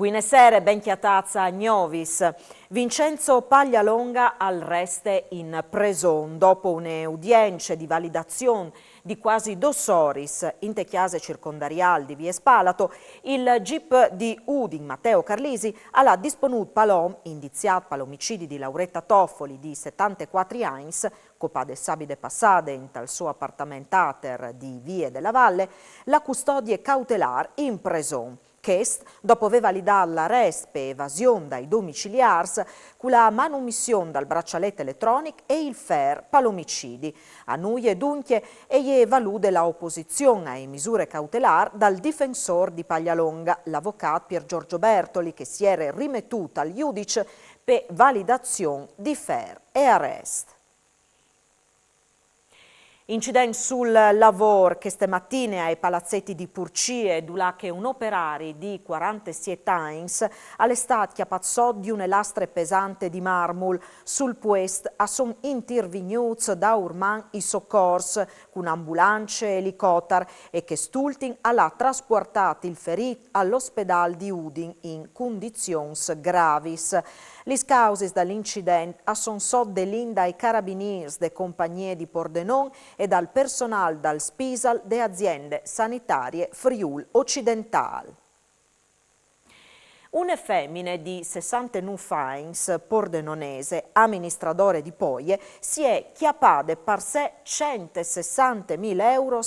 Buonasera, ben chiatazza a Gnovis. Vincenzo Paglialonga arresta in preson dopo un'udienza di validazione di quasi 2 ore in te chiase circondarial di Vies Palato. Il GIP di Udin, Matteo Carlisi, ha disponuto Palom, indiziato per l'omicidio di Lauretta Toffoli di 74 anni, copade sabide passate in tal suo appartamentater di Vie della Valle, la custodia cautelare in preson. Chest, dopo aver validato l'arresto per evasione dai domiciliars, con la manomissione dal braccialetto elettronico e il FER per l'omicidi. A noi e dunque è valuta la opposizione alle misure cautelari dal difensore di Paglialonga, l'avvocato Pier Giorgio Bertoli, che si era rimettuto al giudice per validazione di FER e arresto. Incidente sul lavoro che stamattina ai palazzetti di Purcie, dove che un operario di 47 anni all'estate chiapazzò di una lastre pesante di marmol sul puest a son intervenuti da urman i soccorsi con ambulance e elicotteri e che st'ultim ha trasportato il ferito all'ospedale di Udin in condizioni gravis. Le cause dell'incidente sono sottolinee dai carabinieri de compagnie di Pordenone e dal personale dal Spisal de aziende sanitarie Friul Occidentale. Una femmina di 69 anni, pordenonese, amministratore di Poie, si è chiappata per sé 160.000 euro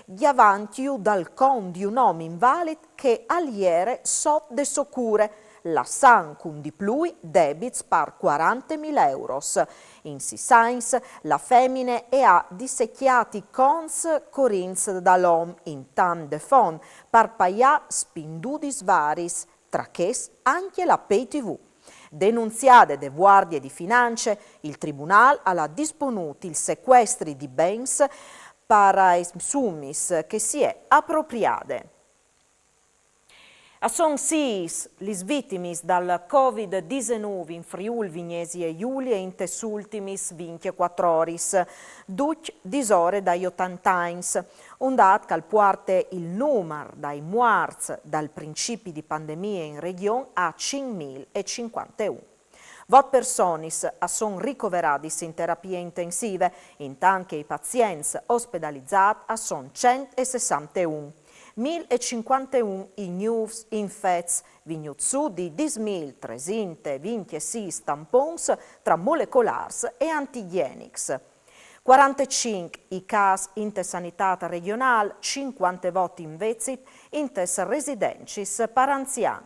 di avanti dal con di un uomo invalido che aliere so de socure. La San con di più debits per 40.000 euro. In Sissais, la femmina ha dissecchiati cons corins dall'om in tam de fon per pagare spindudis varis, tra che anche la PayTV. Denunziate de guardie di finanze, il Tribunale ha disponuto il sequestro di bens per i summis che si è appropriate. Sono 6 le vittime dal Covid-19 in Friuli, Vignesi e Giulia in tessultimi 24 ore, duc disore dai 80 anni, un dato che porta il numero dai morti dal principio di pandemia in regione a 5.051. 20 persone sono ricoverate in terapie intensive, intanto che i pazienti ospedalizzati sono 161. 1051 i news infetti venuti su di 10.326 tampons tra molecolars e antigenics. 45 i casi in sanità regionale, 50 voti invece in residences per anziani.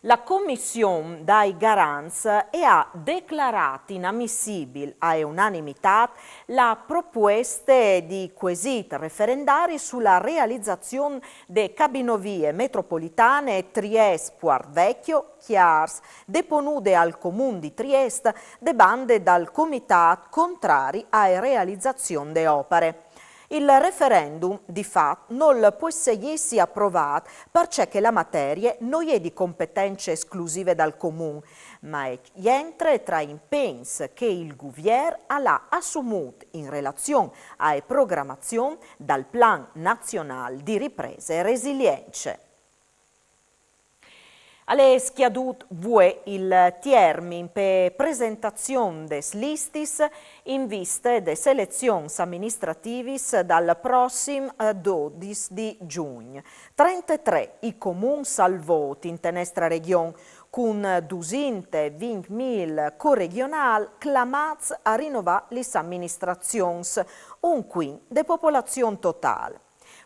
La Commissione dai Garanz ha dichiarato inammissibile a unanimità la proposta di quesiti referendari sulla realizzazione delle cabinovie metropolitane Trieste-Puart Vecchio, Chiars, deponute al Comune di Trieste, de bande dal Comitato contrari alla realizzazione delle opere. Il referendum, di fatto, non può essere approvato perché la materia non è di competenze esclusive dal Comune, ma entra tra i impegni che il Governo ha assunto in relazione alla programmazione dal Plan Nazionale di Ripresa e Resilienza. Alle schiadut vue il termine per presentazione des listis in vista de selezioni amministrativis dal prossimo 12 di giugno. 33 i comuni al voto in nostra regione con 220.000 corregionali clamati a rinnovare le amministrazioni, un quinto de popolazione totale.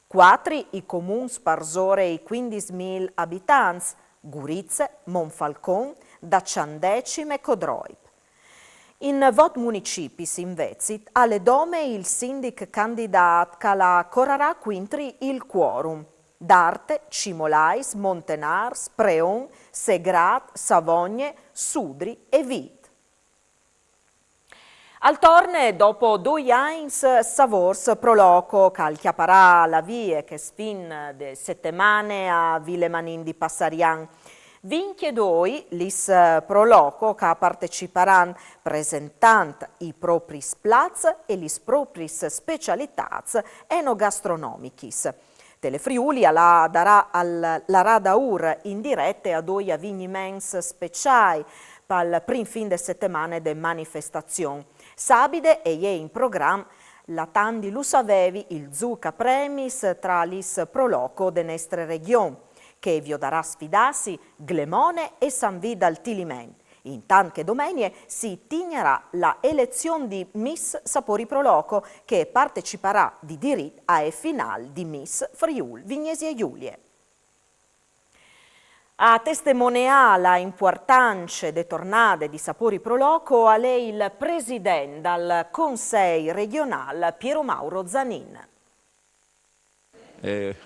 4 i comuni sparsore i 15.000 abitanti, Gurizze, Monfalcone, Daciandecime e Codroip. In vot municipi invece, alle dome il sindic candidato che la correrà quintri il quorum. D'Arte, Cimolais, Montenars, Preon, Segrat, Savogne, Sudri e Vid. Al torne, dopo 2 anni, Savors proloco che chiaparà la via che spin de settimane a Villemanin di Passarian. Vinche doi lis proloco che parteciperanno presentant i propri splaz e lis propri specialitats enogastronomichis. Telefriuli darà la Rada Ur in diretta a due avvenimenti speciali per il primo fin de settimane de manifestazione. Sabide e è in programma la Tandi lo sapevi il Zucca Premis tra lis proloco de nostra regione, che vi darà sfidarsi Glemone e San Vito al Tiliment. Intanto che domenica si tignerà la elezione di Miss Sapori Proloco, che parteciperà di diritto alle finali di Miss Friuli Vignesi e Giulie. A testimoniare l'importanza delle tornate di Sapori Proloco a lei il presidente del Consiglio regionale Piero Mauro Zanin.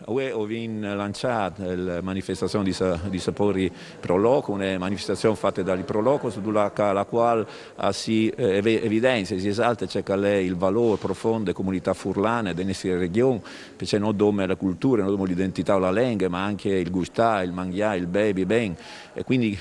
Ho lanciato la manifestazione di Sapori Proloco, una manifestazione fatta dal Proloco, sulla quale si evidenzia, si esalta il valore profondo delle comunità furlane delle nostre regioni, perché non solo la cultura, non solo l'identità o la lingua, ma anche il gustare, il mangiare, il bevi ben. E quindi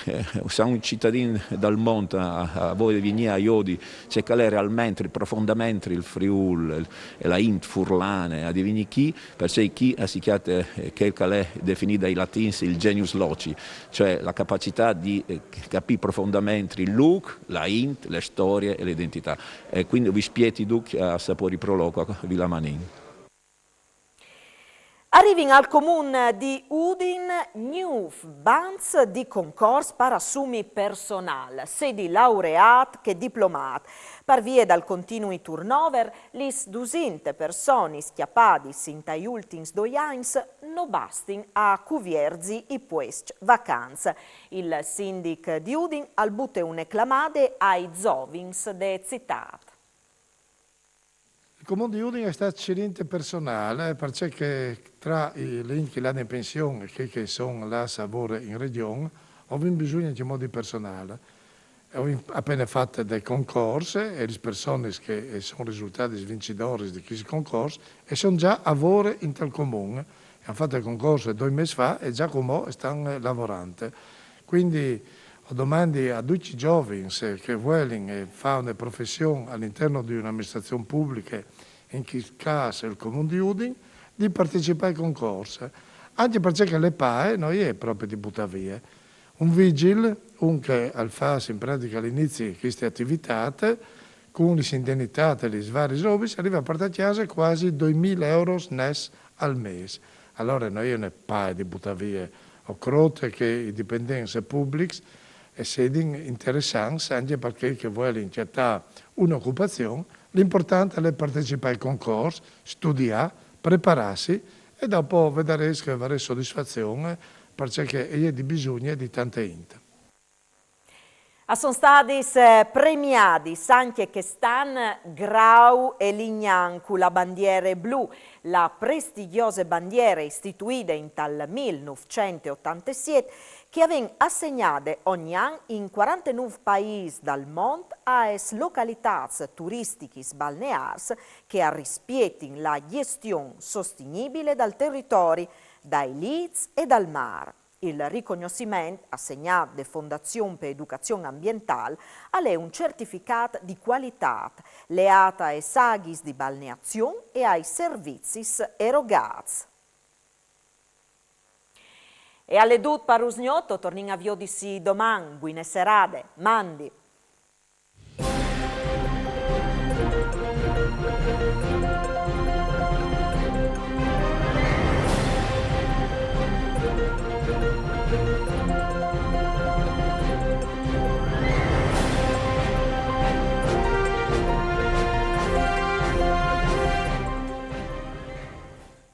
siamo un cittadino dal mondo, a voi venire a Iodi, c'è realmente, profondamente il Friuli e la int furlane, a divenire chi, perché chi si chiama che è definito dai latini il genius loci, cioè la capacità di capire profondamente il look, la int, le storie e l'identità. E quindi vi spieti a Sapori Proloco a Villa Manin. Arrivano al comune di Udin new bands di concorso per assumi personale, sia di laureati che diplomati. Per via dal continui turnover, le 200 persone schiappate in gli ultimi 2 anni non bastano a cuvierzi i puesti vacanze. Il sindaco di Udin al butte un'eclamade ai zovins de città. Il comune di Udine è stato scegliente personale perché tra le enti che hanno in pensione e che sono là a lavoro in regione, ho bisogno di modi personali. Ho appena fatto dei concorsi e le persone che sono risultate vincitori di questi concorsi e sono già a lavoro in tal comune. Hanno fatto il concorso 2 mesi fa e già come stanno lavorando. Quindi ho domande a tutti i giovani che vogliono fare una professione all'interno di un'amministrazione pubblica, in questo caso il Comune di Udine, di partecipare ai concorsi. Anche perché le PAE noi è proprio di buttare via. Un vigile, che fa in pratica all'inizio di queste attività, con le indennità e le varie robe, arriva a portare a casa quasi 2.000 euro NES al mese. Allora noi non è PAE di buttare via. Ho creduto che i dipendenti pubblici siano interessanti anche perché vogliono cercare un'occupazione. L'importante è partecipare ai concorsi, studiare, prepararsi e dopo vedere che avere soddisfazione perché è di bisogno di tante gente. Sono stati premiati anche che stanno Grau e Lignancu, la bandiera blu, la prestigiosa bandiera istituita in tal 1987 che aveva assegnato ogni anno in 49 paesi dal mondo a località turistiche balneari che rispiettano la gestione sostenibile dal territorio, dai liz e dal mare. Il riconoscimento assegnato da Fondazione per Educazione Ambientale è un certificato di qualità leato ai saghi di balneazione e ai servizi erogati. E alle dut parusgnotto torniamo a vedersi domani. Buone serate, mandi!